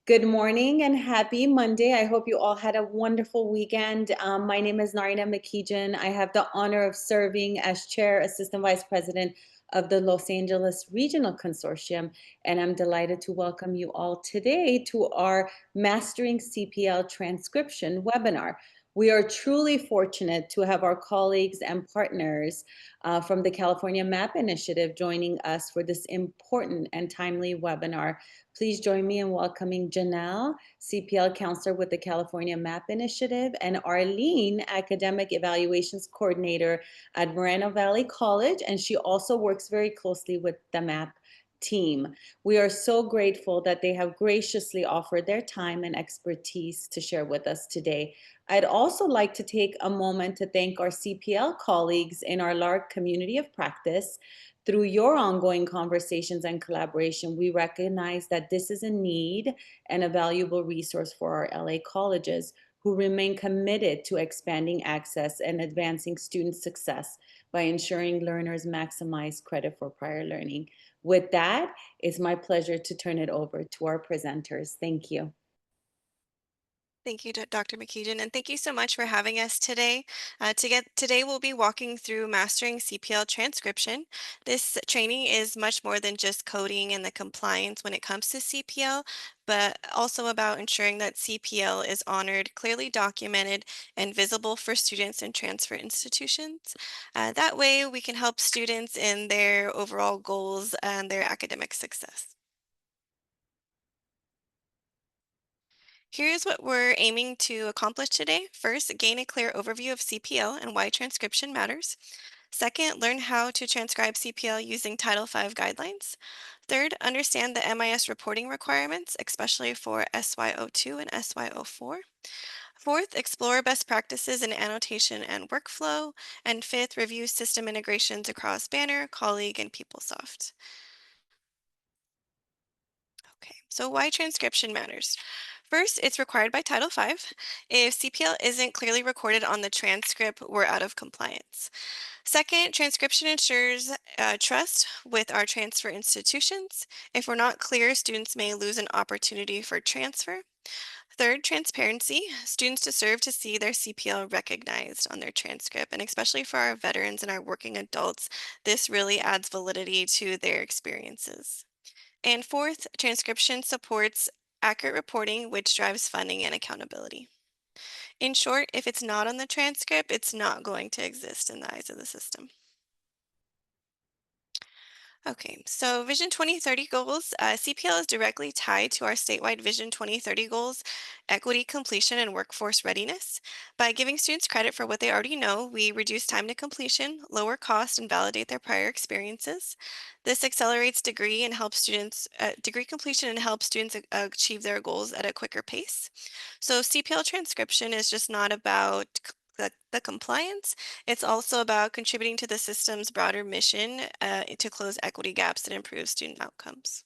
Good morning and happy Monday. I hope you all had a wonderful weekend. My name is Narina McKeejan. I have the honor of serving as Chair, Assistant Vice President of the Los Angeles Regional Consortium, and I'm delighted to welcome you all today to our Mastering CPL Transcription webinar. We are truly fortunate to have our colleagues and partners from the California MAP Initiative joining us for this important and timely webinar. Please join me in welcoming Janelle, CPL Counselor with the California MAP Initiative, and Arlene, Academic Evaluations Coordinator at Moreno Valley College, and she also works very closely with the MAP team. We are so grateful that they have graciously offered their time and expertise to share with us today. I'd also like to take a moment to thank our CPL colleagues in our LARC community of practice. Through your ongoing conversations and collaboration, we recognize that this is a need and a valuable resource for our LA colleges who remain committed to expanding access and advancing student success by ensuring learners maximize credit for prior learning. With that, it's my pleasure to turn it over to our presenters. Thank you. Thank you, Dr. McKeegan, and thank you so much for having us today. Today, we'll be walking through mastering CPL transcription. This training is much more than just coding and the compliance when it comes to CPL, but also about ensuring that CPL is honored, clearly documented, and visible for students and transfer institutions. That way, we can help students in their overall goals and their academic success. Here's what we're aiming to accomplish today. First, gain a clear overview of CPL and why transcription matters. Second, learn how to transcribe CPL using Title V guidelines. Third, understand the MIS reporting requirements, especially for SY02 and SY04. Fourth, explore best practices in annotation and workflow. And fifth, review system integrations across Banner, Colleague, and PeopleSoft. Okay, so why transcription matters. First, it's required by Title V. If CPL isn't clearly recorded on the transcript, we're out of compliance. Second, transcription ensures trust with our transfer institutions. If we're not clear, students may lose an opportunity for transfer. Third, transparency. Students deserve to see their CPL recognized on their transcript, and especially for our veterans and our working adults, this really adds validity to their experiences. And fourth, transcription supports accurate reporting, which drives funding and accountability. In short, if it's not on the transcript, it's not going to exist in the eyes of the system. Okay, so Vision 2030 goals. CPL is directly tied to our statewide Vision 2030 goals, equity, completion, and workforce readiness. By giving students credit for what they already know, we reduce time to completion, lower cost, and validate their prior experiences. This accelerates degree completion and helps students achieve their goals at a quicker pace. So CPL transcription is just not about the compliance. It's also about contributing to the system's broader mission to close equity gaps and improve student outcomes.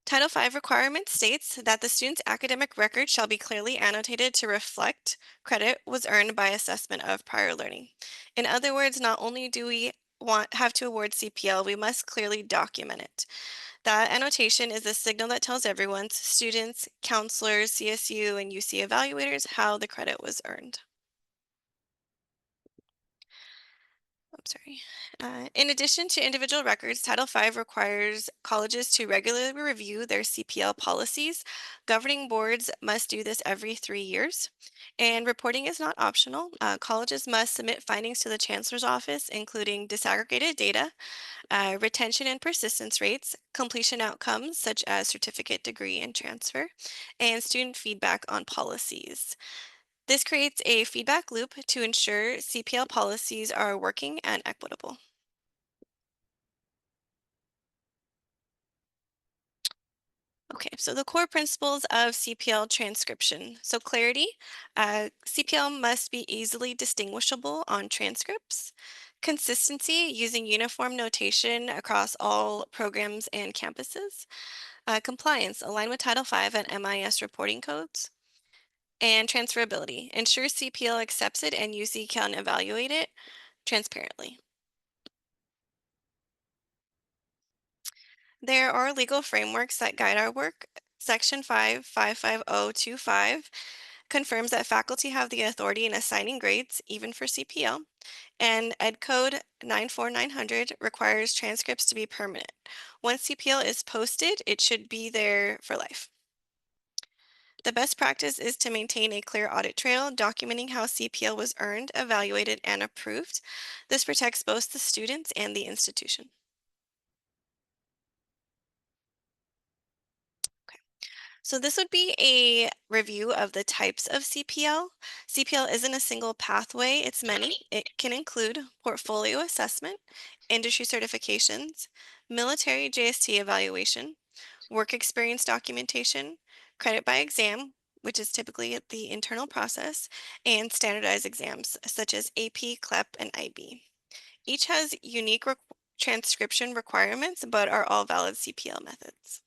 Title V requirement states that the student's academic record shall be clearly annotated to reflect credit was earned by assessment of prior learning. In other words, not only do we have to award CPL, we must clearly document it. That annotation is a signal that tells everyone, students, counselors, CSU, and UC evaluators, how the credit was earned. I'm sorry. In addition to individual records, Title V requires colleges to regularly review their CPL policies. Governing boards must do this every 3 years, and reporting is not optional. Colleges must submit findings to the Chancellor's Office, including disaggregated data, retention and persistence rates, completion outcomes such as certificate, degree, and transfer, and student feedback on policies. This creates a feedback loop to ensure CPL policies are working and equitable. Okay, so the core principles of CPL transcription. So clarity, CPL must be easily distinguishable on transcripts. Consistency, using uniform notation across all programs and campuses. Compliance, align with Title V and MIS reporting codes. And transferability, ensure CPL accepts it and UC can evaluate it transparently. There are legal frameworks that guide our work. Section 55025 confirms that faculty have the authority in assigning grades, even for CPL, and Ed Code 94900 requires transcripts to be permanent. Once CPL is posted, it should be there for life. The best practice is to maintain a clear audit trail documenting how CPL was earned, evaluated, and approved. This protects both the students and the institution. Okay. So this would be a review of the types of CPL. CPL isn't a single pathway, it's many. It can include portfolio assessment, industry certifications, military JST evaluation, work experience documentation, credit by exam, which is typically the internal process, and standardized exams such as AP, CLEP, and IB. Each has unique transcription requirements, but are all valid CPL methods.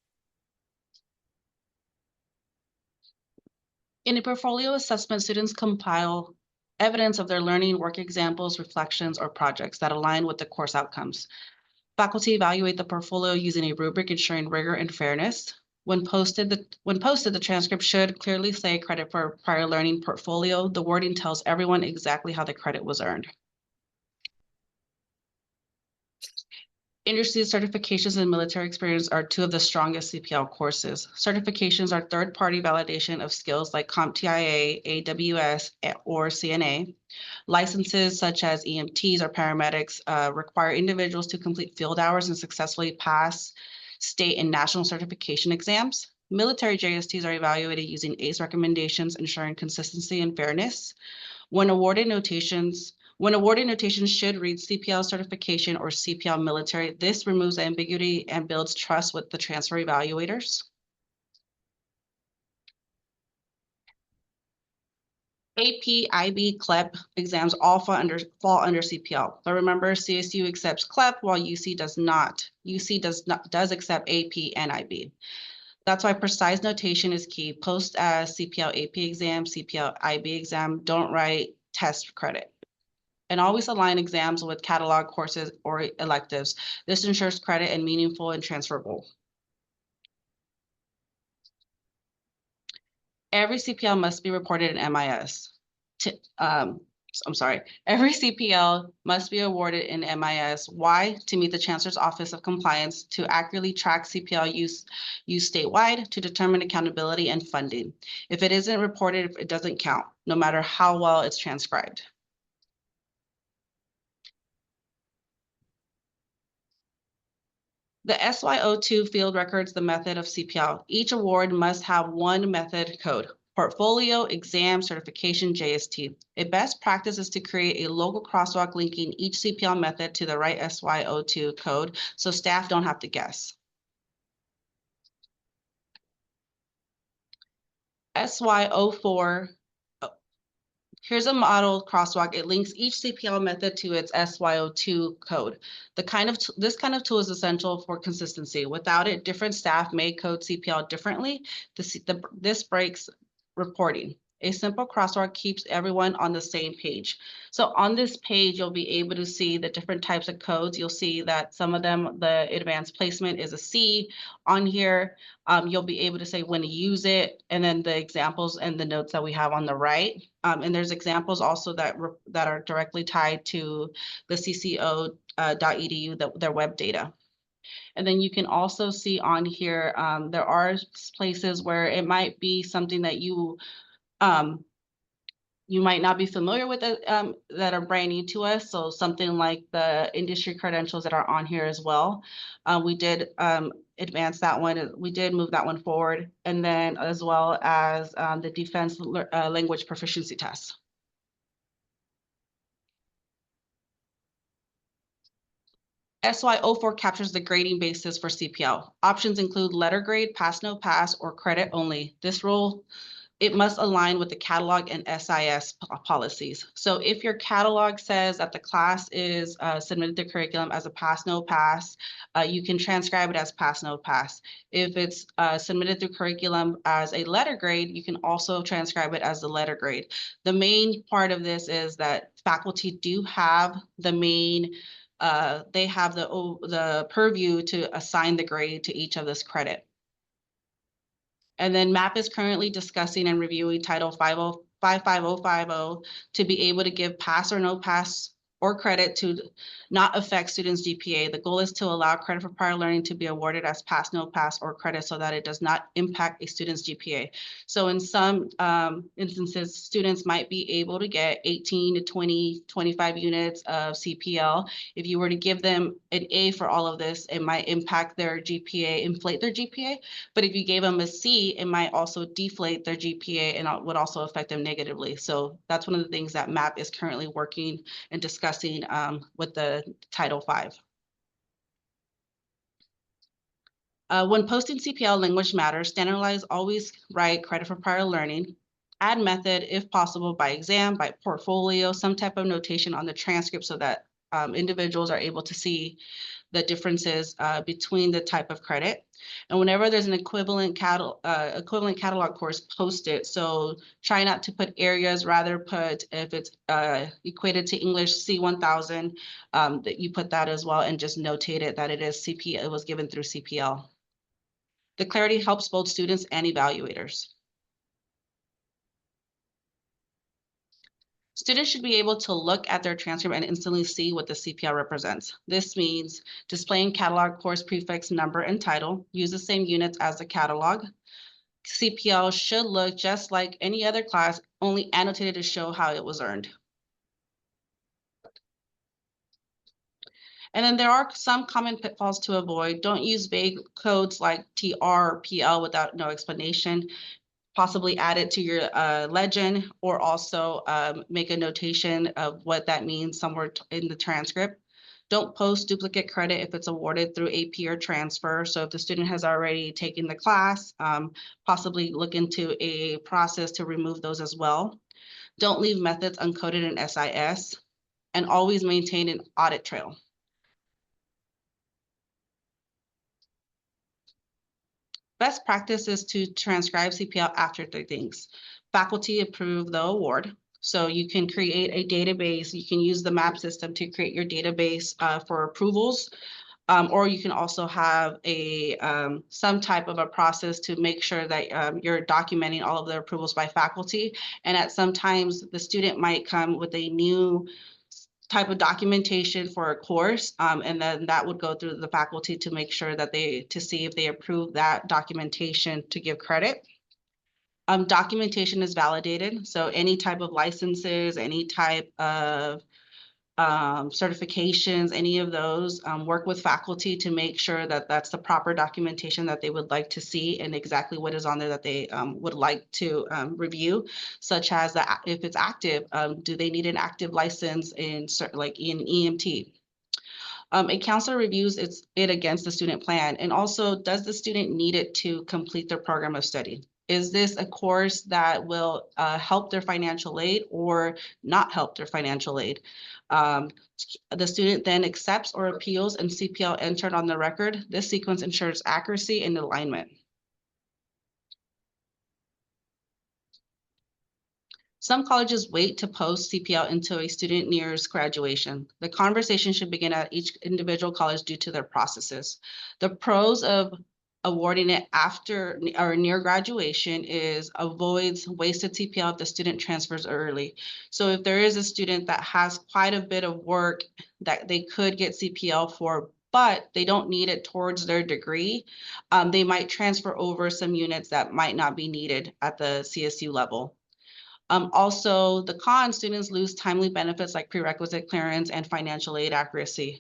In a portfolio assessment, students compile evidence of their learning, work examples, reflections, or projects that align with the course outcomes. Faculty evaluate the portfolio using a rubric ensuring rigor and fairness. When posted, the transcript should clearly say credit for prior learning portfolio. The wording tells everyone exactly how the credit was earned. Industry certifications and military experience are two of the strongest CPL courses. Certifications are third-party validation of skills like CompTIA, AWS, or CNA. Licenses such as EMTs or paramedics require individuals to complete field hours and successfully pass state and national certification exams. Military JSTs are evaluated using ACE recommendations, ensuring consistency and fairness. When awarding notations should read CPL certification or CPL military. This removes ambiguity and builds trust with the transfer evaluators. AP, IB, CLEP exams all fall under CPL. But remember, CSU accepts CLEP while UC does not. UC does accept AP and IB. That's why precise notation is key. Post as CPL AP exam, CPL IB exam. Don't write test credit. And always align exams with catalog courses or electives. This ensures credit and meaningful and transferable. Every CPL must be reported in MIS. Every CPL must be awarded in MIS. Why? To meet the Chancellor's Office of Compliance, to accurately track CPL use statewide, to determine accountability and funding. If it isn't reported, it doesn't count, no matter how well it's transcribed. The SY02 field records the method of CPL. Each award must have one method code: portfolio, exam, certification, JST. A best practice is to create a local crosswalk linking each CPL method to the right SY02 code so staff don't have to guess. SY04. Here's a model crosswalk. It links each CPL method to its SY02 code. This kind of tool is essential for consistency. Without it, different staff may code CPL differently. This breaks reporting. A simple crosswalk keeps everyone on the same page. So on this page, you'll be able to see the different types of codes. You'll see that some of them, the advanced placement is a C. On here, you'll be able to say when to use it, and then the examples and the notes that we have on the right. And there's examples also that are directly tied to the cco.edu, their web data. And then you can also see on here, there are places where it might be something that you might not be familiar with that are brand new to us. So something like the industry credentials that are on here as well. We did advance that one. We did move that one forward. And then as well as the defense language proficiency test. SY04 captures the grading basis for CPL. Options include letter grade, pass, no pass, or credit only. This rule, it must align with the catalog and SIS policies. So if your catalog says that the class is submitted to curriculum as a pass, no pass, you can transcribe it as pass, no pass. If it's submitted through curriculum as a letter grade, you can also transcribe it as the letter grade. The main part of this is that faculty do have the main they have the purview to assign the grade to each of this credit. And then MAP is currently discussing and reviewing Title 55050 to be able to give pass or no pass or credit to not affect students' GPA. The goal is to allow credit for prior learning to be awarded as pass, no pass, or credit so that it does not impact a student's GPA. So in some instances, students might be able to get 18 to 20, 25 units of CPL. If you were to give them an A for all of this, it might impact their GPA, inflate their GPA. But if you gave them a C, it might also deflate their GPA and would also affect them negatively. So that's one of the things that MAP is currently working and discussing with the Title V. When posting CPL language matters, standardize, always write credit for prior learning, add method if possible by exam, by portfolio, some type of notation on the transcript so that individuals are able to see the differences between the type of credit. And whenever there's an equivalent catalog course, post it. So try not to put areas, rather put, if it's equated to English C1000, that you put that as well and just notate it that it is CPL, it was given through CPL. The clarity helps both students and evaluators. Students should be able to look at their transcript and instantly see what the CPL represents. This means displaying catalog course prefix, number, and title. Use the same units as the catalog. CPL should look just like any other class, only annotated to show how it was earned. And then there are some common pitfalls to avoid. Don't use vague codes like TR or PL without no explanation. Possibly add it to your legend, or also make a notation of what that means somewhere in the transcript. Don't post duplicate credit if it's awarded through AP or transfer. So if the student has already taken the class, possibly look into a process to remove those as well. Don't leave methods uncoded in SIS, and always maintain an audit trail. Best practice is to transcribe CPL after 3 things. Faculty approve the award. So you can create a database. You can use the MAP system to create your database for approvals. Or you can also have a some type of a process to make sure that you're documenting all of the approvals by faculty. And at sometimes the student might come with a new type of documentation for a course, and then that would go through the faculty to make sure that to see if they approve that documentation to give credit. Documentation is validated, so any type of licenses, any type of certifications, any of those, work with faculty to make sure that that's the proper documentation that they would like to see and exactly what is on there that they would like to review, such as if it's active, do they need an active license in like in EMT? A counselor reviews it against the student plan, and also does the student need it to complete their program of study? Is this a course that will help their financial aid or not help their financial aid? The student then accepts or appeals and CPL entered on the record. This sequence ensures accuracy and alignment. Some colleges wait to post CPL until a student nears graduation. The conversation should begin at each individual college due to their processes. The pros of awarding it after or near graduation is avoids wasted CPL if the student transfers early. So if there is a student that has quite a bit of work that they could get CPL for, but they don't need it towards their degree, they might transfer over some units that might not be needed at the CSU level. Also, the con, students lose timely benefits like prerequisite clearance and financial aid accuracy.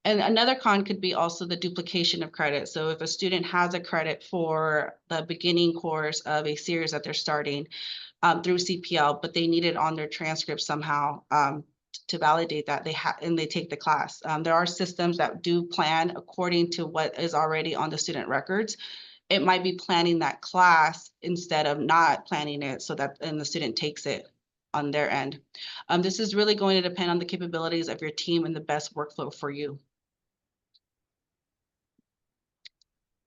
And another con could be also the duplication of credit. So if a student has a credit for the beginning course of a series that they're starting through CPL, but they need it on their transcript somehow to validate that and they take the class. There are systems that do plan according to what is already on the student records. It might be planning that class instead of not planning it so that and the student takes it on their end. This is really going to depend on the capabilities of your team and the best workflow for you.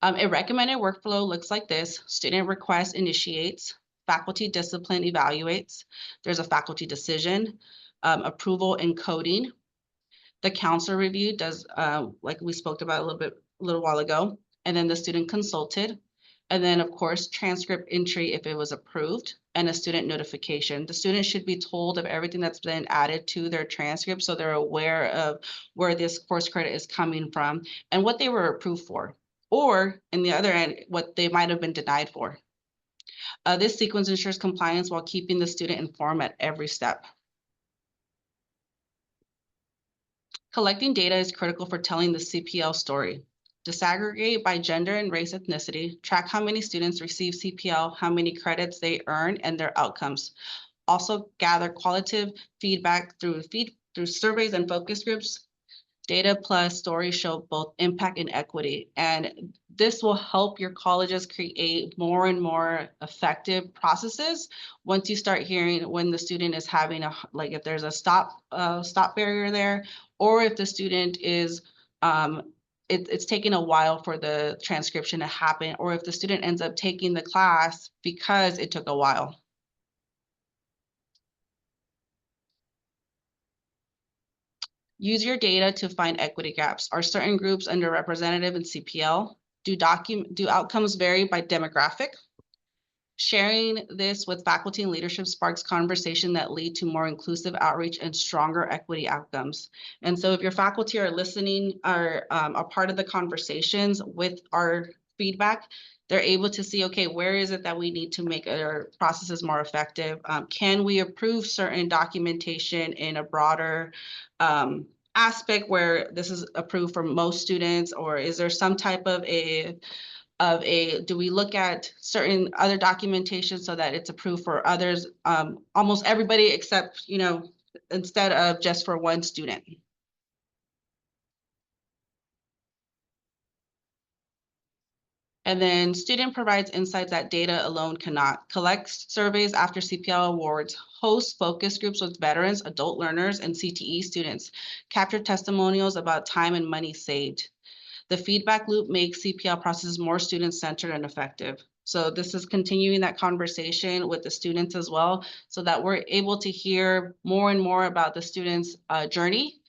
A recommended workflow looks like this. Student request initiates, faculty discipline evaluates, there's a faculty decision, approval and coding. The counselor review does, like we spoke about a little while ago, and then the student consulted. And then, of course, transcript entry if it was approved, and a student notification. The student should be told of everything that's been added to their transcript, so they're aware of where this course credit is coming from and what they were approved for, or in the other end, what they might have been denied for. This sequence ensures compliance while keeping the student informed at every step. Collecting data is critical for telling the CPL story. Disaggregate by gender and race ethnicity, track how many students receive CPL, how many credits they earn, and their outcomes. Also gather qualitative feedback through surveys and focus groups. Data plus stories show both impact and equity. And this will help your colleges create more and more effective processes once you start hearing when the student is having like if there's a stop barrier there, or if the student is it's taking a while for the transcription to happen, or if the student ends up taking the class because it took a while. Use your data to find equity gaps. Are certain groups underrepresented in CPL? Do outcomes vary by demographic? Sharing this with faculty and leadership sparks conversation that lead to more inclusive outreach and stronger equity outcomes. And so if your faculty are listening, are a part of the conversations with our feedback, they're able to see, okay, where is it that we need to make our processes more effective? Can we approve certain documentation in a broader aspect where this is approved for most students, or is there some type of do we look at certain other documentation so that it's approved for others, almost everybody except, instead of just for one student. And then student provides insights that data alone cannot. Collects surveys after CPL awards, hosts focus groups with veterans, adult learners, and CTE students. Capture testimonials about time and money saved. The feedback loop makes CPL processes more student-centered and effective. So this is continuing that conversation with the students as well, so that we're able to hear more and more about the students' journey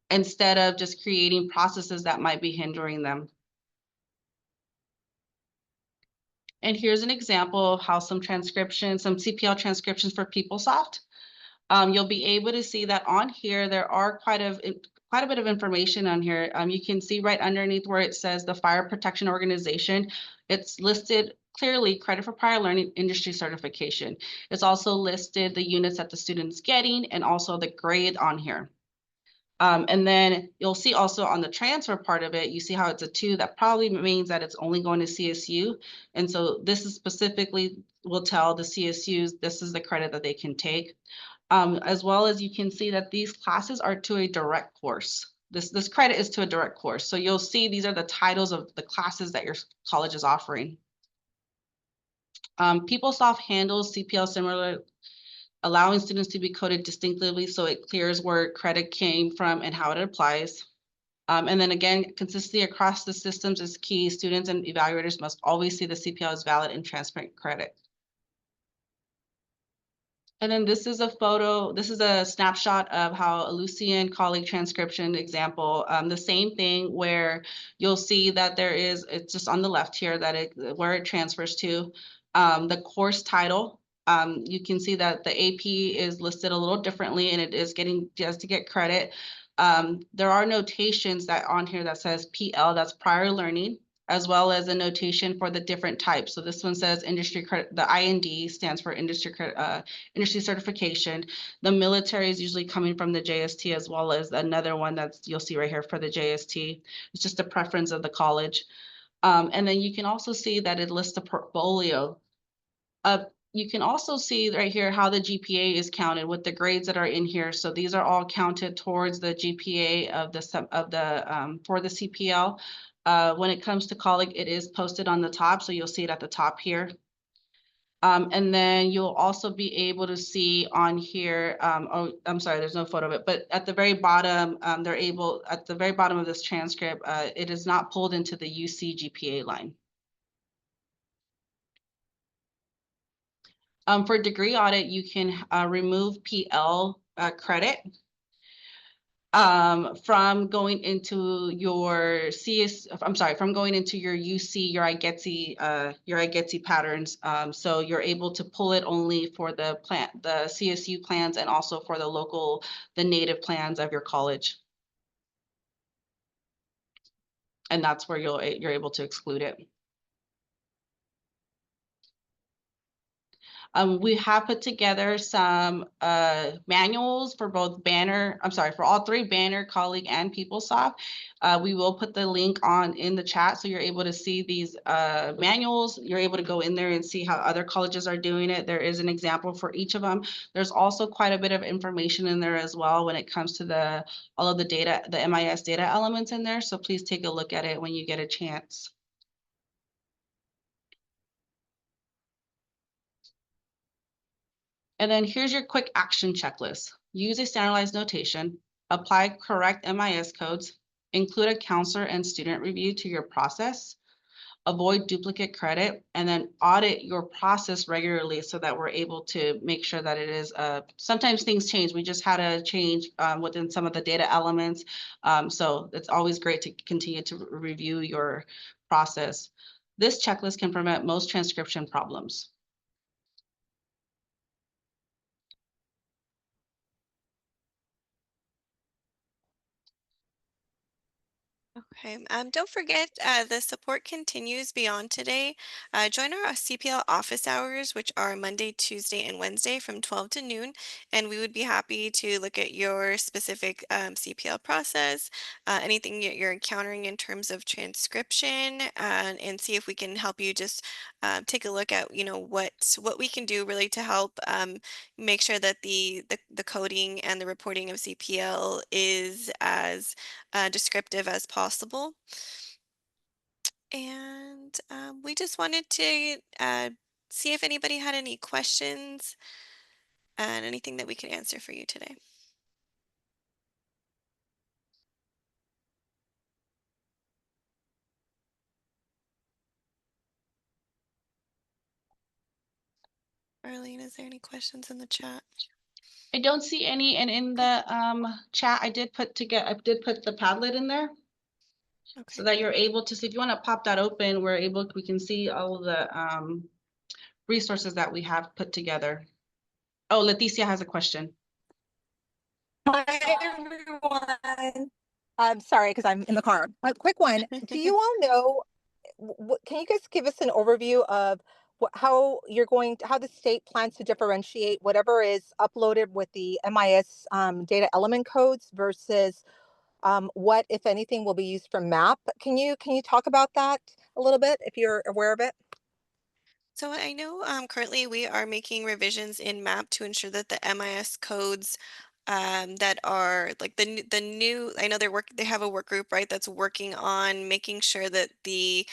instead of just creating processes that might be hindering them. And here's an example of how some CPL transcriptions for PeopleSoft. You'll be able to see that on here, there are quite a bit of information on here. You can see right underneath where it says the Fire Protection Organization, it's listed clearly credit for prior learning industry certification. It's also listed the units that the student's getting and also the grade on here. And then you'll see also on the transfer part of it, you see how it's a 2. That probably means that it's only going to CSU. And so this is specifically will tell the CSUs this is the credit that they can take. As well as you can see that these classes are to a direct course. This credit is to a direct course. So you'll see these are the titles of the classes that your college is offering. PeopleSoft handles CPL similar, allowing students to be coded distinctively so it clears where credit came from and how it applies. And then again, consistency across the systems is key. Students and evaluators must always see the CPL as valid and transparent credit. And then this is a photo, this is a snapshot of how a Lucian colleague transcription example, the same thing where you'll see that it's just on the left here where it transfers to the course title. You can see that the AP is listed a little differently and it is just to get credit. There are notations that on here that says PL, that's prior learning, as well as a notation for the different types. So this one says industry credit, the IND stands for industry certification. The military is usually coming from the JST, as well as another one you'll see right here for the JST. It's just a preference of the college. And then you can also see that it lists the portfolio. You can also see right here how the GPA is counted with the grades that are in here. So these are all counted towards the GPA for the CPL. When it comes to colleague, it is posted on the top, so you'll see it at the top here. And then you'll also be able to see on here, oh, I'm sorry, there's no photo of it, but at the very bottom, at the very bottom of this transcript, it is not pulled into the UC GPA line. For degree audit, you can remove PL credit. from going into your from going into your UC, your IGETSI patterns. So you're able to pull it only for the CSU plans and also for the native plans of your college. And that's where you're able to exclude it. We have put together some manuals for both for all three Banner, Colleague, and PeopleSoft. We will put the link in the chat so you're able to see these manuals. You're able to go in there and see how other colleges are doing it. There is an example for each of them. There's also quite a bit of information in there as well when it comes to all of the data, the MIS data elements in there. So please take a look at it when you get a chance. And then here's your quick action checklist. Use a standardized notation, apply correct MIS codes, include a counselor and student review to your process, avoid duplicate credit, and then audit your process regularly so that we're able to make sure that it is, sometimes things change. We just had a change within some of the data elements. So it's always great to continue to review your process. This checklist can prevent most transcription problems. Okay, don't forget, the support continues beyond today. Join our CPL office hours, which are Monday, Tuesday, and Wednesday from 12 to noon, and we would be happy to look at your specific CPL process, anything that you're encountering in terms of transcription, and see if we can help you just take a look at, what we can do really to help make sure that the coding and the reporting of CPL is as descriptive as possible. And we just wanted to see if anybody had any questions and anything that we could answer for you today. Arlene, is there any questions in the chat? I don't see any, and in the chat, I did put the Padlet in there. Okay. So that you're able to see. If you want to pop that open, we can see all of the resources that we have put together. Oh, Leticia has a question. Hi, everyone. I'm sorry, because I'm in the car. A quick one. Do you all know, can you guys give us an overview of how the state plans to differentiate whatever is uploaded with the MIS data element codes versus what, if anything, will be used for MAP? Can you talk about that a little bit if you're aware of it? So I know currently we are making revisions in MAP to ensure that the MIS codes that are like the new, I know they have a work group, right, that's working on making sure that the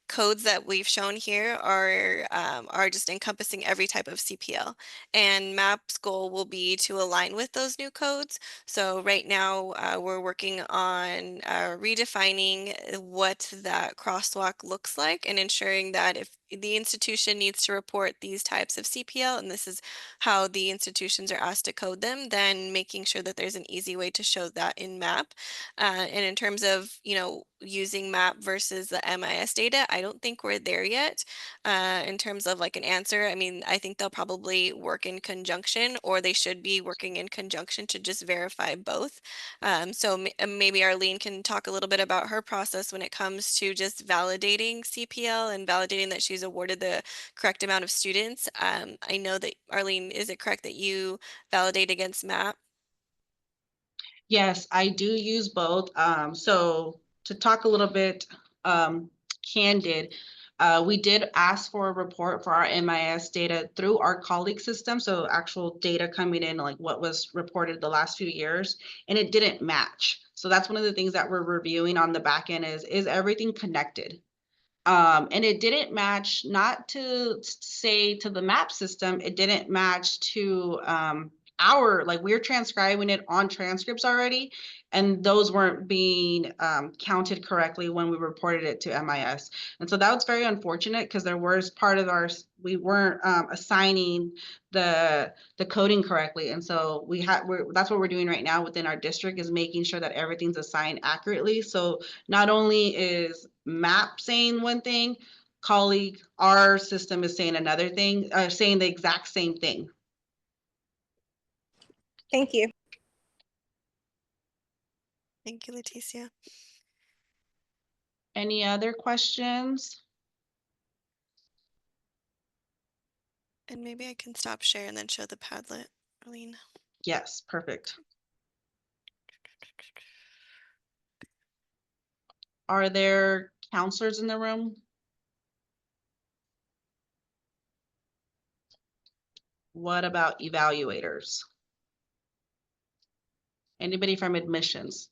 codes that we've shown here are just encompassing every type of CPL. And MAP's goal will be to align with those new codes. So right now we're working on redefining what that crosswalk looks like and ensuring that if the institution needs to report these types of CPL, and this is how the institutions are asked to code them, then making sure that there's an easy way to show that in MAP. And in terms of, using MAP versus the MIS data, I don't think we're there yet. In terms of like an answer, I mean, I think they'll probably work in conjunction, or they should be working in conjunction to just verify both. So maybe Arlene can talk a little bit about her process when it comes to just validating CPL and validating that she's awarded the correct amount of students. I know that, Arlene, is it correct that you validate against MAP? Yes, I do use both. So to talk a little bit candid, we did ask for a report for our MIS data through our colleague system. So actual data coming in, like what was reported the last few years, and it didn't match. So that's one of the things that we're reviewing on the back end is everything connected? And it didn't match, not to say to the MAP system, it didn't match to we're transcribing it on transcripts already, and those weren't being counted correctly when we reported it to MIS. And so that was very unfortunate because there was part of we weren't assigning the coding correctly. And so that's what we're doing right now within our district, is making sure that everything's assigned accurately. So not only is MAP saying one thing, our system is saying another thing, saying the exact same thing. Thank you. Thank you, Leticia. Any other questions? And maybe I can stop share and then show the Padlet, Arlene. Yes, perfect. Are there counselors in the room? What about evaluators? Anybody from admissions?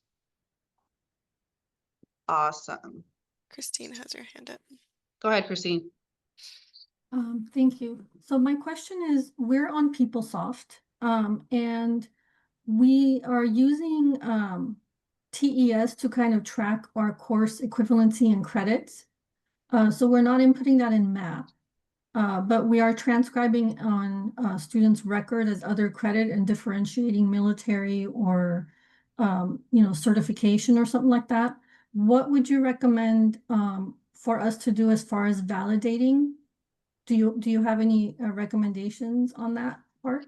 Awesome. Christine has her hand up. Go ahead, Christine. Thank you. So my question is, we're on PeopleSoft, and we are using TES to kind of track our course equivalency and credits. So we're not inputting that in MAP, but we are transcribing on students' record as other credit and differentiating military or certification or something like that. What would you recommend for us to do as far as validating? Do you have any recommendations on that part?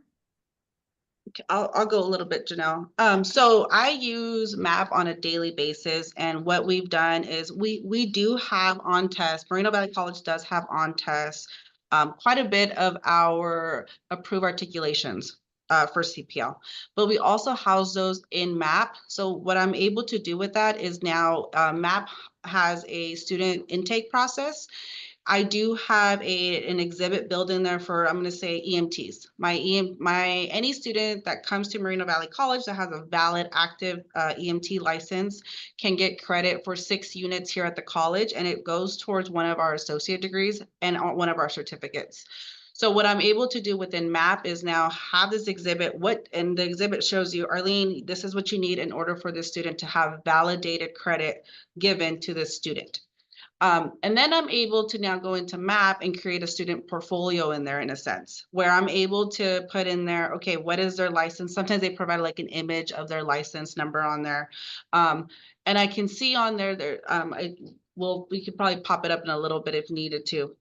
I'll go a little bit, Janelle. So I use MAP on a daily basis, and what we've done is we do have on test. Moreno Valley College does have on test quite a bit of our approved articulations for CPL, but we also house those in MAP. So what I'm able to do with that is now MAP has a student intake process. I do have an exhibit built in there for, I'm going to say, EMTs. Any student that comes to Moreno Valley College that has a valid active EMT license can get credit for 6 units here at the college, and it goes towards one of our associate degrees and one of our certificates. So what I'm able to do within MAP is now have this exhibit, and the exhibit shows you, Arlene, this is what you need in order for this student to have validated credit given to this student. And then I'm able to now go into MAP and create a student portfolio in there, in a sense, where I'm able to put in there, okay, what is their license? Sometimes they provide like an image of their license number on there. And I can see on there, we could probably pop it up in a little bit if needed to.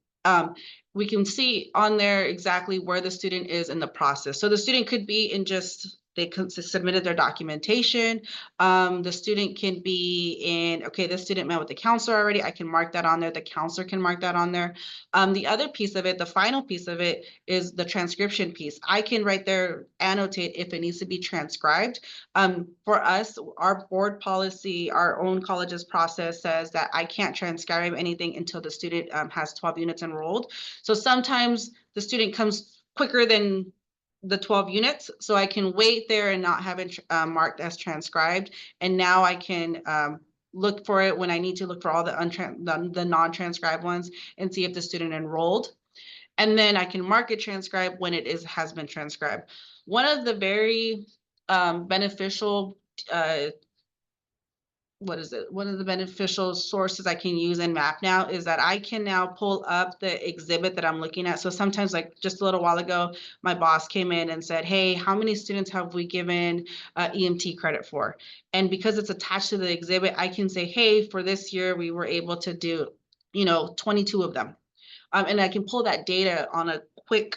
We can see on there exactly where the student is in the process. So the student could be in just, they submitted their documentation. The student can be in, okay, this student met with the counselor already. I can mark that on there. The counselor can mark that on there. The other piece of it, the final piece of it, is the transcription piece. I can right there annotate if it needs to be transcribed. For us, our board policy, our own college's process says that I can't transcribe anything until the student has 12 units enrolled. So sometimes the student comes quicker than the 12 units, so I can wait there and not have it marked as transcribed. And now I can look for it when I need to look for all the non-transcribed ones and see if the student enrolled. And then I can mark it transcribed when it has been transcribed. One of the very beneficial one of the beneficial sources I can use in MAP now is that I can now pull up the exhibit that I'm looking at. So sometimes, like just a little while ago, my boss came in and said, hey, how many students have we given EMT credit for? And because it's attached to the exhibit, I can say, hey, for this year, we were able to do, 22 of them. And I can pull that data on a quick,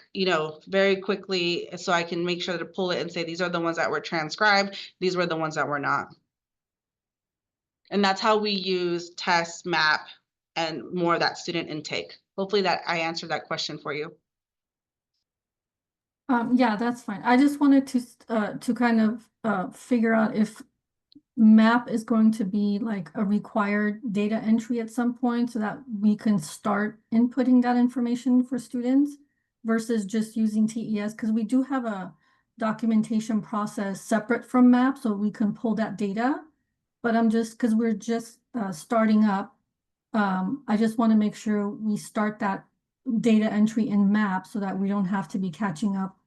very quickly, so I can make sure to pull it and say, these are the ones that were transcribed. These were the ones that were not. And that's how we use test, MAP, and more of that student intake. Hopefully that I answered that question for you. Yeah, that's fine. I just wanted to kind of figure out if MAP is going to be like a required data entry at some point so that we can start inputting that information for students versus just using TES, because we do have a documentation process separate from MAP, so we can pull that data. But because we're just starting up, I just want to make sure we start that data entry in MAP so that we don't have to be catching up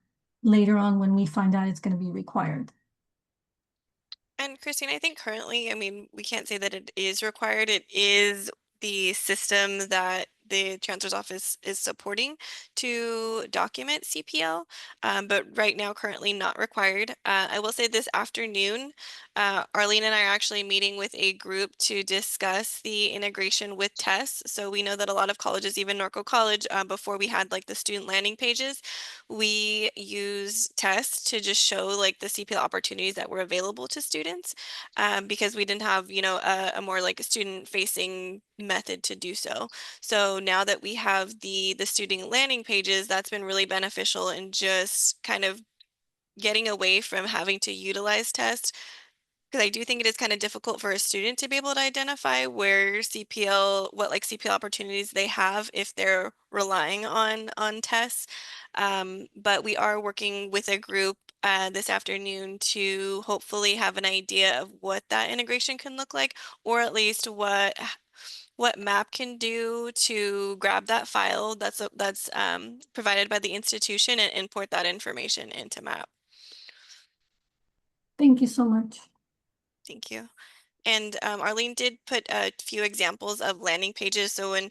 later on when we find out it's going to be required. And Christine, I think currently, I mean, we can't say that it is required. It is the system that the Chancellor's Office is supporting to document CPL, but right now currently not required. I will say this afternoon, Arlene and I are actually meeting with a group to discuss the integration with tests. So we know that a lot of colleges, even Norco College, before we had like the student landing pages, we use tests to just show like the CPL opportunities that were available to students, because we didn't have, a more like student facing method to do so. So now that we have the student landing pages, that's been really beneficial in just kind of getting away from having to utilize tests, because I do think it is kind of difficult for a student to be able to identify where CPL, what like CPL opportunities they have if they're relying on tests. But we are working with a group this afternoon to hopefully have an idea of what that integration can look like, or at least what MAP can do to grab that file that's provided by the institution and import that information into MAP. Thank you so much. Thank you. And Arlene did put a few examples of landing pages. So when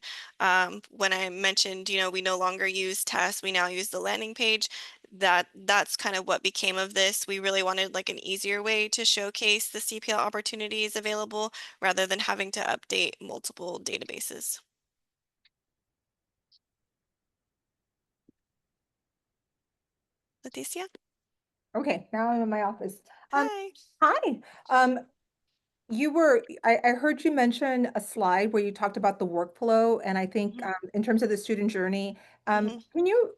I mentioned, we no longer use tests, we now use the landing page. That's kind of what became of this. We really wanted like an easier way to showcase the CPL opportunities available rather than having to update multiple databases. Leticia? Okay, now I'm in my office. Hi. Hi. I heard you mention a slide where you talked about the workflow, and I think Mhm. in terms of the student journey, Mhm.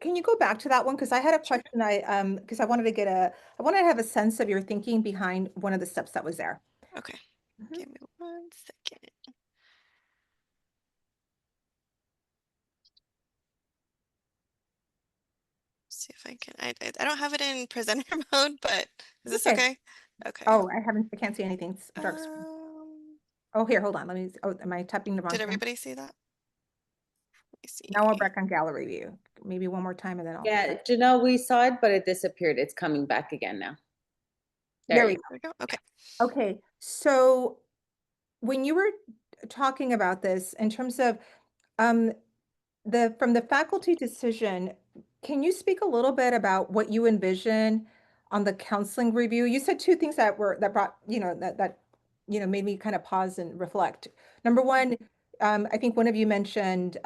can you go back to that one? Because I had a Sure. question. Because I wanted to have a sense of your thinking behind one of the steps that was there. Okay. Mhm. Give me 1 second. See if I can. I don't have it in presenter mode, but is this Okay. okay? Okay. Oh, I can't see anything. It's a dark screen. Um, Oh, here, hold on. Oh, am I tapping the wrong did thing? everybody see that? Let me Now we're see. back on gallery view. Maybe one more time and then I'll. Yeah, Janelle, we saw it, but it disappeared. It's coming back again now. There There we you go. There we go. Okay. Okay, so when you were talking about this in terms of um, from the faculty decision, can you speak a little bit about what you envision on the counseling review? You said two things that brought, made me kind of pause and reflect. Number one, I think one of you mentioned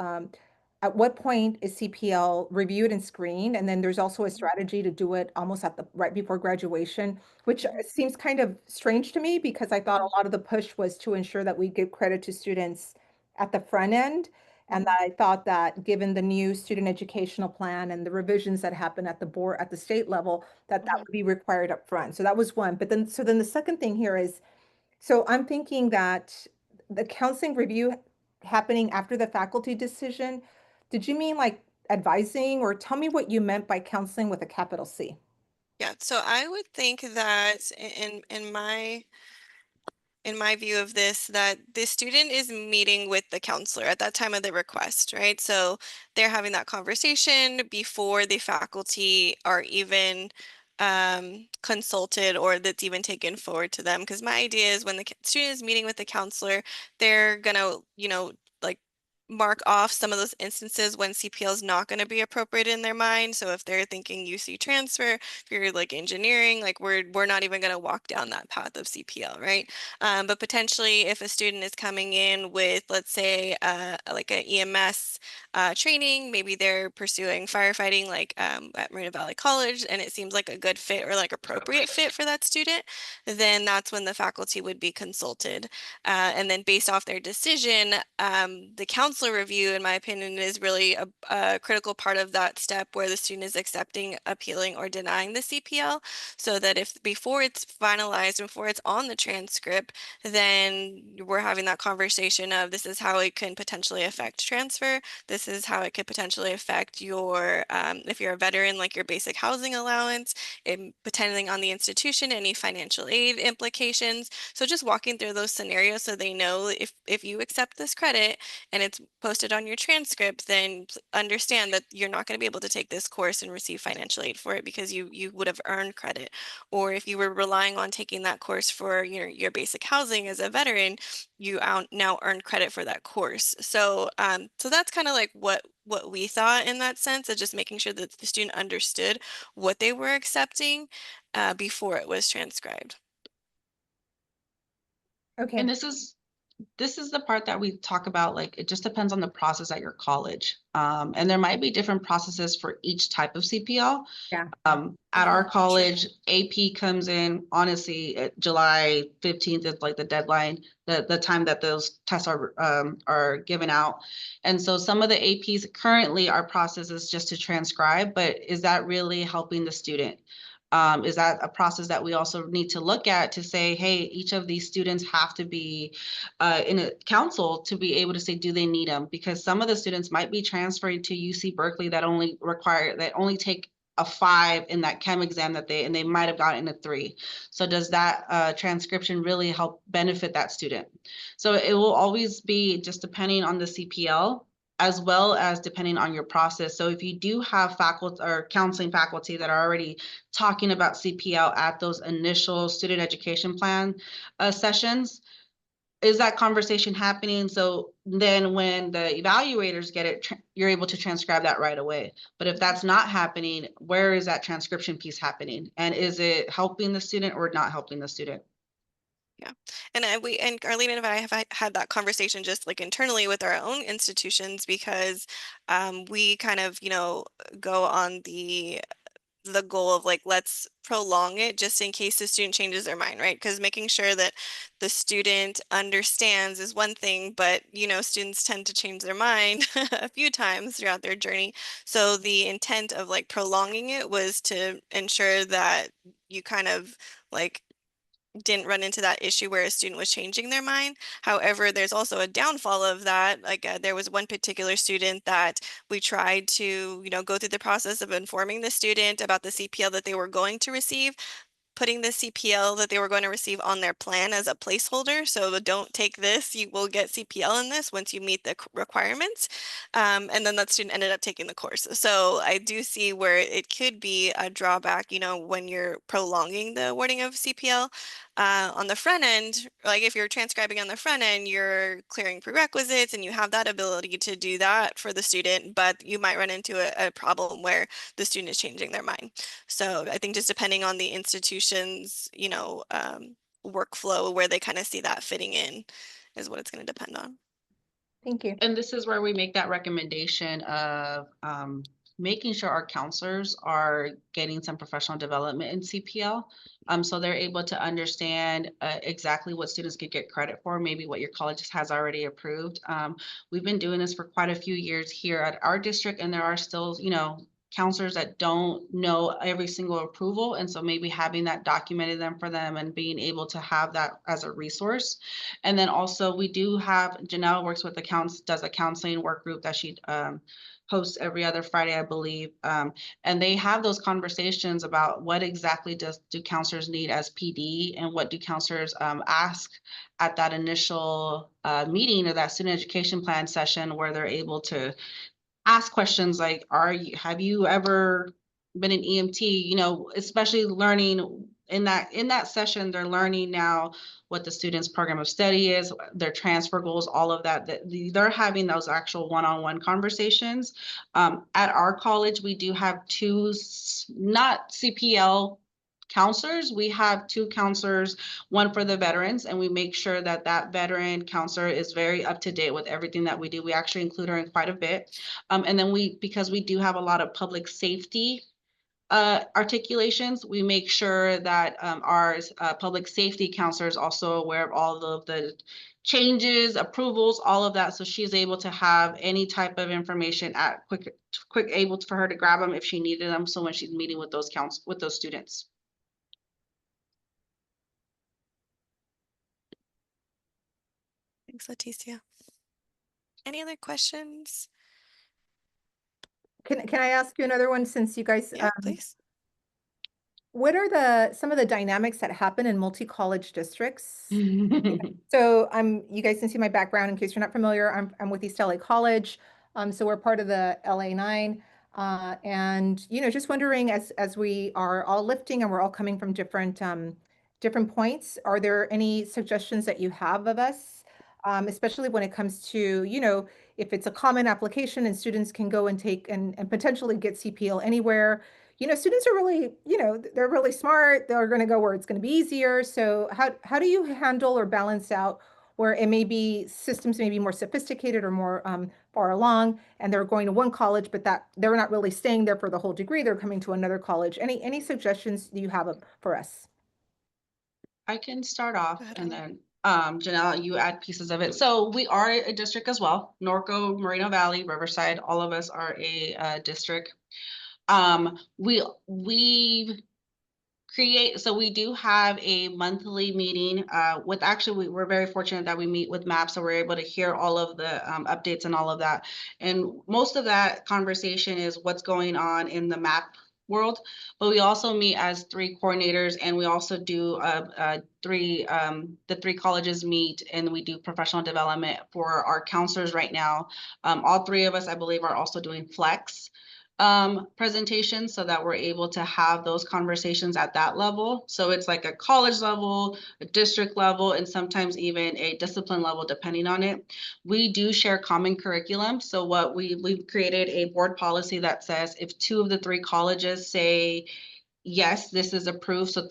at what point is CPL reviewed and screened? And then there's also a strategy to do it almost at the right before graduation, which seems kind of strange to me because I thought a lot of the push was to ensure that we give credit to students at the front end. And that I thought that given the new student educational plan and the revisions that happen at the board, at the state level, that would be required up front. So that was one. But then the second thing here is, so I'm thinking that the counseling review happening after the faculty decision, did you mean like advising, or tell me what you meant by counseling with a capital C? Yeah. So I would think that in my view of this, that the student is meeting with the counselor at that time of the request, right? So they're having that conversation before the faculty are even consulted or that's even taken forward to them. Because my idea is when the student is meeting with the counselor, they're gonna, like mark off some of those instances when CPL is not going to be appropriate in their mind. So if they're thinking UC transfer, if you're like engineering, like we're not even going to walk down that path of CPL, right? But potentially, if a student is coming in with, let's say, like an EMS training, maybe they're pursuing firefighting, like at Marina Valley College, and it seems like a good fit or like appropriate fit for that student, then that's when the faculty would be consulted. And then based off their decision, the counselor review, in my opinion, is really a critical part of that step where the student is accepting, appealing, or denying the CPL, so that if before it's finalized, before it's on the transcript, then we're having that conversation of this is how it can potentially affect transfer. This is how it could potentially affect your, if you're a veteran, like your basic housing allowance, depending on the institution, any financial aid implications. So just walking through those scenarios so they know if you accept this credit and it's posted on your transcript, then understand that you're not going to be able to take this course and receive financial aid for it because you would have earned credit. Or if you were relying on taking that course for your basic housing as a veteran, you now earn credit for that course. So so that's kind of like what we thought in that sense of just making sure that the student understood what they were accepting before it was transcribed. Okay. And this is the part that we talk about, like, it just depends on the process at your college. And there might be different processes for each type of CPL. Yeah. At our college, AP comes in, honestly, July 15th is like the deadline, the time that those tests are given out. And so some of the APs currently, our process is just to transcribe, but is that really helping the student? Is that a process that we also need to look at to say, hey, each of these students have to be in a council to be able to say, do they need them? Because some of the students might be transferring to UC Berkeley that only take a 5 in that chem exam and they might have gotten a 3. So does that transcription really help benefit that student? So it will always be just depending on the CPL, as well as depending on your process. So if you do have faculty or counseling faculty that are already talking about CPL at those initial student education plan sessions, is that conversation happening? So then when the evaluators get it, you're able to transcribe that right away. But if that's not happening, where is that transcription piece happening? And is it helping the student or not helping the student? Yeah. And Arlene and I have had that conversation just like internally with our own institutions because we kind of, go on the goal of like, let's prolong it just in case the student changes their mind, right? Because making sure that the student understands is one thing, but students tend to change their mind a few times throughout their journey. So the intent of like prolonging it was to ensure that you kind of like didn't run into that issue where a student was changing their mind. However, there's also a downfall of that. Like there was one particular student that we tried to, go through the process of informing the student about the CPL that they were going to receive, putting the CPL that they were going to receive on their plan as a placeholder. So don't take this, you will get CPL in this once you meet the requirements. And then that student ended up taking the course. So I do see where it could be a drawback, when you're prolonging the awarding of CPL. On the front end, like if you're transcribing on the front end, you're clearing prerequisites and you have that ability to do that for the student, but you might run into a problem where the student is changing their mind. So I think just depending on the institution's, workflow where they kind of see that fitting in is what it's going to depend on. Thank you. And this is where we make that recommendation of making sure our counselors are getting some professional development in CPL. So they're able to understand exactly what students could get credit for, maybe what your college has already approved. We've been doing this for quite a few years here at our district, and there are still, counselors that don't know every single approval. And so maybe having that documented them for them and being able to have that as a resource. And then also we do have, Janelle works with does a counseling work group that she hosts every other Friday, I believe. And they have those conversations about what exactly do counselors need as PD and what do counselors ask at that initial meeting or that student education plan session where they're able to ask questions like, have you ever been an EMT? Especially learning in that session, they're learning now what the student's program of study is, their transfer goals, all of that they're having those actual one-on-one conversations. At our college, we do have 2 not CPL counselors. We have 2 counselors, one for the veterans, and we make sure that that veteran counselor is very up to date with everything that we do. We actually include her in quite a bit. And then because we do have a lot of public safety articulations, we make sure that our public safety counselor is also aware of all of the changes, approvals, all of that. So she's able to have any type of information at quick able for her to grab them if she needed them. So when she's meeting with those students. Thanks, Leticia. Any other questions? Can I ask you another one since you guys Yeah, please. what are some of the dynamics that happen in multi-college districts? So you guys can see my background in case you're not familiar. I'm with East LA College. So we're part of the LA9. And just wondering as we are all lifting and we're all coming from different points, are there any suggestions that you have of us? Especially when it comes to, if it's a common application and students can go and take and potentially get CPL anywhere. Students are really, they're really smart. They're going to go where it's going to be easier. So how do you handle or balance out where it may be systems may be more sophisticated or more far along, and they're going to one college, but that they're not really staying there for the whole degree. They're coming to another college. Any suggestions do you have for us? I can start off Go ahead, and Ellen. then Janelle, you add pieces of it. So we are a district as well. Norco, Moreno Valley, Riverside, all of us are a district. We create, so we do have a monthly meeting with actually we're very fortunate that we meet with MAP, so we're able to hear all of the updates and all of that. And most of that conversation is what's going on in the MAP world, but we also meet as 3 coordinators, and we also do the 3 colleges meet, and we do professional development for our counselors right now. All 3 of us, I believe, are also doing flex presentations so that we're able to have those conversations at that level. So it's like a college level, a district level, and sometimes even a discipline level, depending on it. We do share common curriculum. So what we've created a board policy that says if 2 of the 3 colleges say, yes, this is approved. So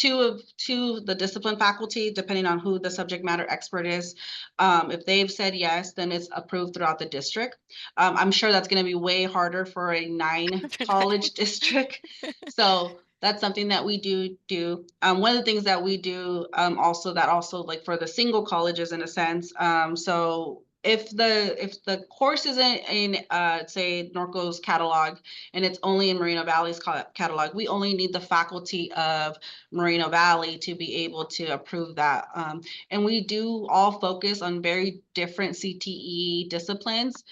2 of the discipline faculty, depending on who the subject matter expert is, if they've said yes, then it's approved throughout the district. I'm sure that's going to be way harder for a 9 college district. So that's something that we do. One of the things that we do also like for the single colleges in a sense. So if the course isn't in say Norco's catalog and it's only in Moreno Valley's catalog, we only need the faculty of Moreno Valley to be able to approve that. And we do all focus on very different CTE disciplines.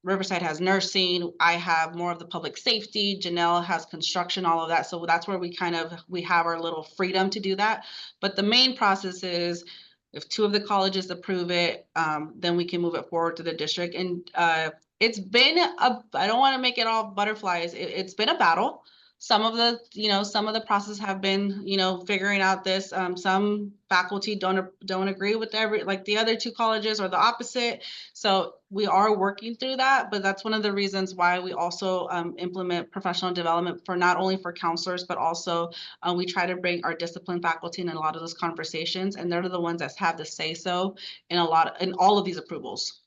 Riverside has nursing. I have more of the public safety. Janelle has construction, all of that. So that's where we have our little freedom to do that. But the main process is if 2 of the colleges approve it, then we can move it forward to the district. And it's been I don't want to make it all butterflies. It's been a battle. Some of the process have been, figuring out this. Some faculty don't agree with like the other 2 colleges or the opposite. So we are working through that, but that's one of the reasons why we also implement professional development for not only for counselors, but also we try to bring our discipline faculty in a lot of those conversations, and they're the ones that have the say so in all of these approvals.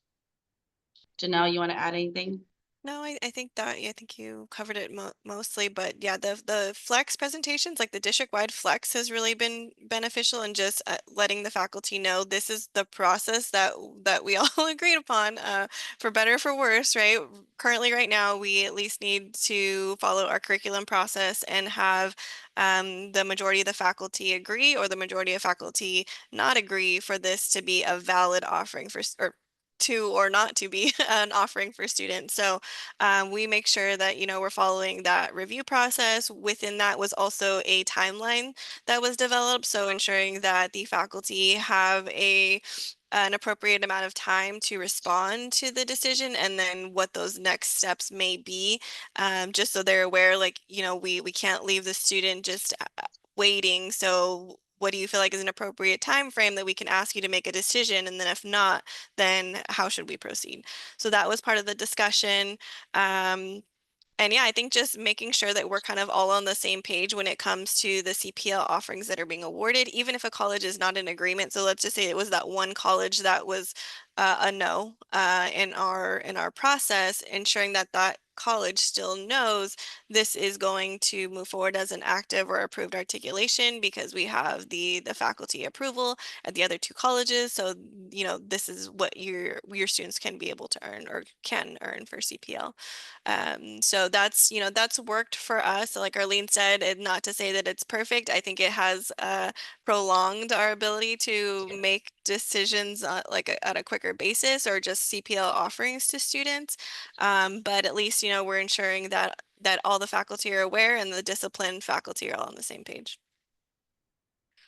Janelle, you want to add anything? No, I think I think you covered it mostly, but yeah, the flex presentations, like the district-wide flex, has really been beneficial in just letting the faculty know this is the process that we all agreed upon, for better or for worse, right? Currently, right now, we at least need to follow our curriculum process and have the majority of the faculty agree or the majority of faculty not agree for this to be a valid offering or to or not to be an offering for students. So we make sure that, we're following that review process. Within that was also a timeline that was developed. So ensuring that the faculty have an appropriate amount of time to respond to the decision and then what those next steps may be, just so they're aware, like, we can't leave the student just waiting. So what do you feel like is an appropriate time frame that we can ask you to make a decision? And then if not, then how should we proceed? So that was part of the discussion. And yeah, I think just making sure that we're kind of all on the same page when it comes to the CPL offerings that are being awarded, even if a college is not in agreement. So let's just say it was that one college that was a no in our process, ensuring that that college still knows this is going to move forward as an active or approved articulation because we have the faculty approval at the other 2 colleges. So this is what your students can be able to earn or can earn for CPL. So that's worked for us. Like Arlene said, and not to say that it's perfect. I think it has prolonged our ability to make decisions at a quicker basis or just CPL offerings to students. But at least, we're ensuring that that all the faculty are aware and the discipline faculty are all on the same page.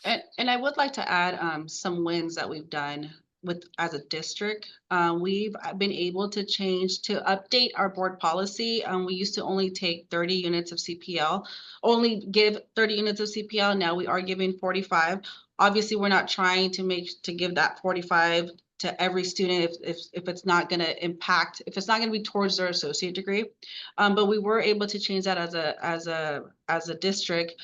And I would like to add some wins that we've done with as a district. We've been able to change to update our board policy. We used to only take 30 units of CPL, only give 30 units of CPL. Now we are giving 45. Obviously, we're not trying to give that 45 to every student if it's not going to impact, if it's not going to be towards their associate degree. But we were able to change that as a district.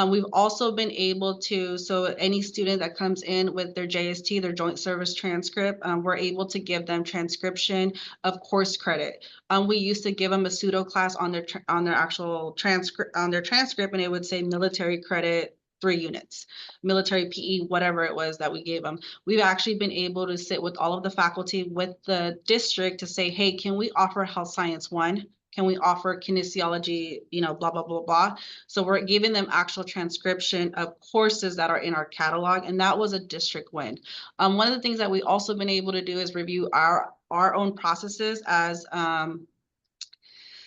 We've also been able to, so any student that comes in with their JST, their joint service transcript, we're able to give them transcription of course credit. We used to give them a pseudo class on their actual transcript, and it would say military credit 3 units, military PE, whatever it was that we gave them. We've actually been able to sit with all of the faculty with the district to say, hey, can we offer health science 1? Can we offer kinesiology, blah, blah, blah, blah. So we're giving them actual transcription of courses that are in our catalog, and that was a district win. One of the things that we also been able to do is review our own processes, as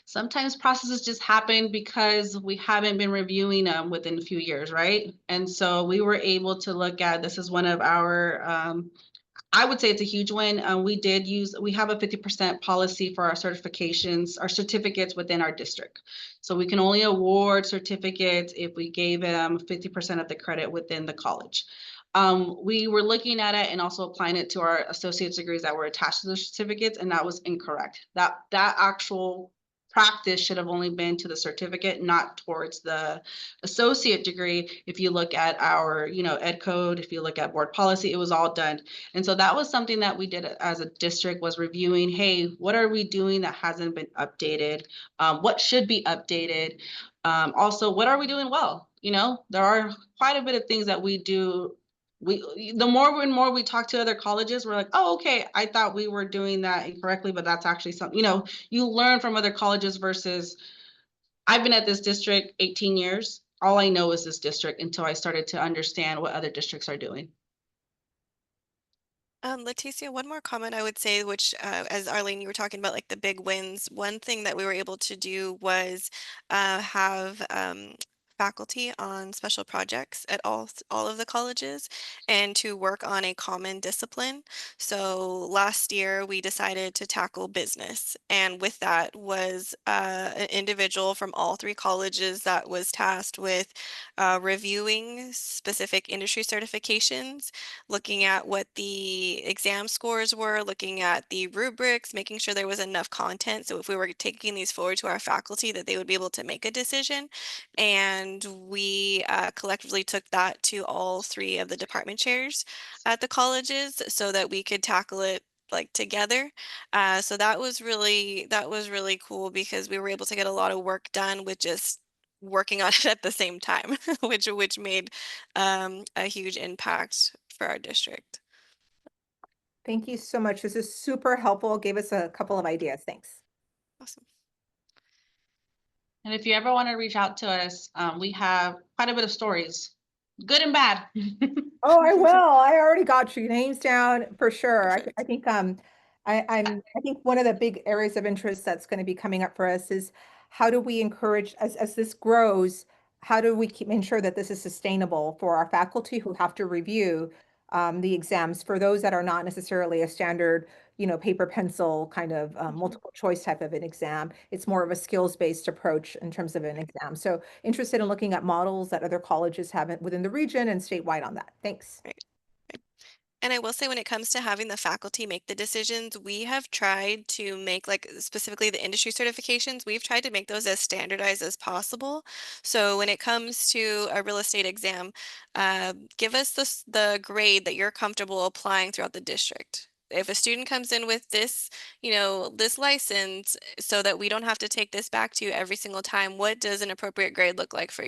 sometimes processes just happen because we haven't been reviewing them within a few years, right? And so we were able to look at, this is one of our, I would say it's a huge win. We have a 50% policy for our certifications, our certificates within our district. So we can only award certificates if we gave them 50% of the credit within the college. We were looking at it and also applying it to our associate's degrees that were attached to the certificates, and that was incorrect. That actual practice should have only been to the certificate, not towards the associate degree. If you look at our, ed code, if you look at board policy, it was all done. And so that was something that we did as a district, was reviewing, hey, what are we doing that hasn't been updated? What should be updated? Also, what are we doing well? There are quite a bit of things that we do. The more and more we talk to other colleges, we're like, oh, okay, I thought we were doing that incorrectly, but that's actually something, you learn from other colleges versus, I've been at this district 18 years. All I know is this district until I started to understand what other districts are doing. Leticia, one more comment I would say, which as Arlene, you were talking about like the big wins. One thing that we were able to do was have faculty on special projects at all of the colleges and to work on a common discipline. So last year we decided to tackle business, and with that was an individual from all 3 colleges that was tasked with reviewing specific industry certifications, looking at what the exam scores were, looking at the rubrics, making sure there was enough content. So if we were taking these forward to our faculty, that they would be able to make a decision. And we collectively took that to all 3 of the department chairs at the colleges so that we could tackle it like together. So that was really cool because we were able to get a lot of work done with just working on it at the same time, which made a huge impact for our district. Thank you so much. This is super helpful. Gave us a couple of ideas. Thanks. Awesome. And if you ever want to reach out to us, we have quite a bit of stories, good and bad. Oh, I will. I already got your names down for sure. Perfect. I think I think one of the big areas of interest that's going to be coming up for us is how do we encourage, as this grows, how do we ensure that this is sustainable for our faculty who have to review the exams, for those that are not necessarily a standard, paper pencil kind of multiple choice type of an exam. It's more of a skills-based approach in terms of an exam. So interested in looking at models that other colleges have within the region and statewide on that. Thanks. Right. And I will say when it comes to having the faculty make the decisions, we have tried to make, like specifically the industry certifications, we've tried to make those as standardized as possible. So when it comes to a real estate exam, give us the grade that you're comfortable applying throughout the district. If a student comes in with this, this license, so that we don't have to take this back to you every single time, what does an appropriate grade look like for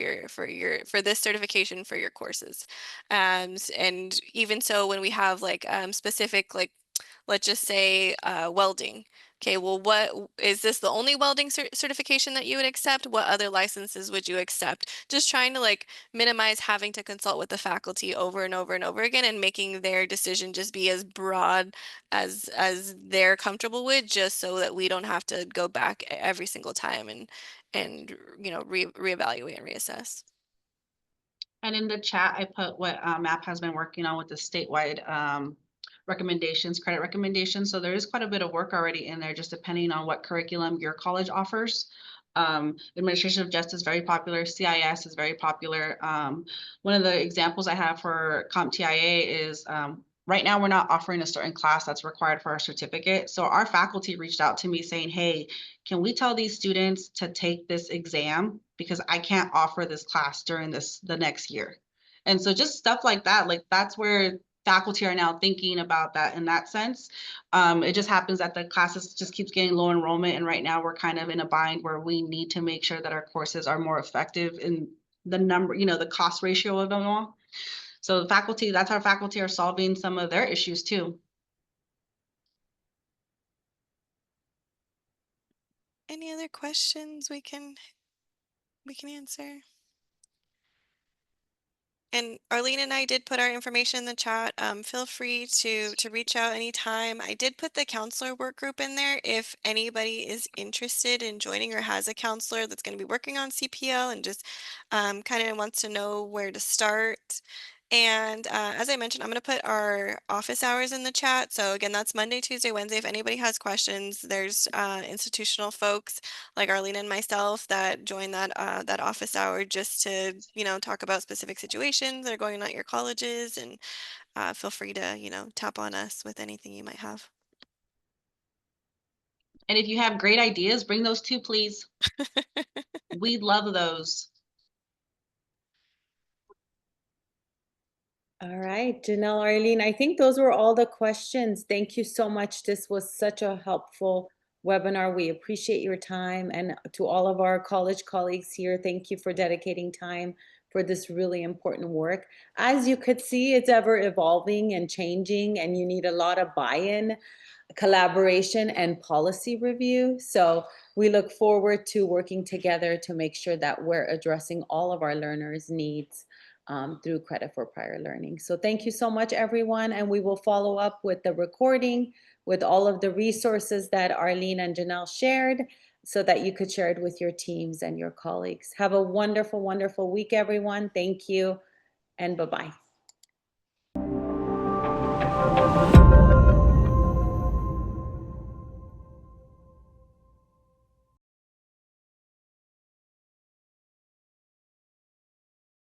this certification for your courses? And even so, when we have like specific, like let's just say welding, okay, well, what is this the only welding certification that you would accept? What other licenses would you accept? Just trying to like minimize having to consult with the faculty over and over and over again and making their decision just be as broad as they're comfortable with, just so that we don't have to go back every single time and you know, reevaluate and reassess. And in the chat, I put what MAP has been working on with the statewide recommendations, credit recommendations. So there is quite a bit of work already in there, just depending on what curriculum your college offers. Administration of Justice is very popular. CIS is very popular. One of the examples I have for CompTIA is right now we're not offering a certain class that's required for our certificate. So our faculty reached out to me saying, hey, can we tell these students to take this exam because I can't offer this class during the next year. And so just stuff like that, like that's where faculty are now thinking about that in that sense. It just happens that the classes just keeps getting low enrollment. And right now we're kind of in a bind where we need to make sure that our courses are more effective in the number, you know, the cost ratio of them all. So the faculty, that's how faculty are solving some of their issues too. Any other questions we can answer? And Arlene and I did put our information in the chat. Feel free to reach out anytime. I did put the counselor work group in there if anybody is interested in joining or has a counselor that's going to be working on CPL and just kind of wants to know where to start. And as I mentioned, I'm going to put our office hours in the chat. So again, that's Monday, Tuesday, Wednesday. If anybody has questions, there's institutional folks like Arlene and myself that join that that office hour just to, you know, talk about specific situations that are going on at your colleges, and feel free to, you know, tap on us with anything you might have. And if you have great ideas, bring those too, please. We love those. All right, Janelle, Arlene, I think those were all the questions. Thank you so much. This was such a helpful webinar. We appreciate your time. And to all of our college colleagues here, thank you for dedicating time for this really important work. As you could see, it's ever evolving and changing, and you need a lot of buy-in, collaboration, and policy review. So we look forward to working together to make sure that we're addressing all of our learners' needs through credit for prior learning. So thank you so much, everyone. And we will follow up with the recording with all of the resources that Arlene and Janelle shared so that you could share it with your teams and your colleagues. Have a wonderful, wonderful week, everyone. Thank you, and bye-bye.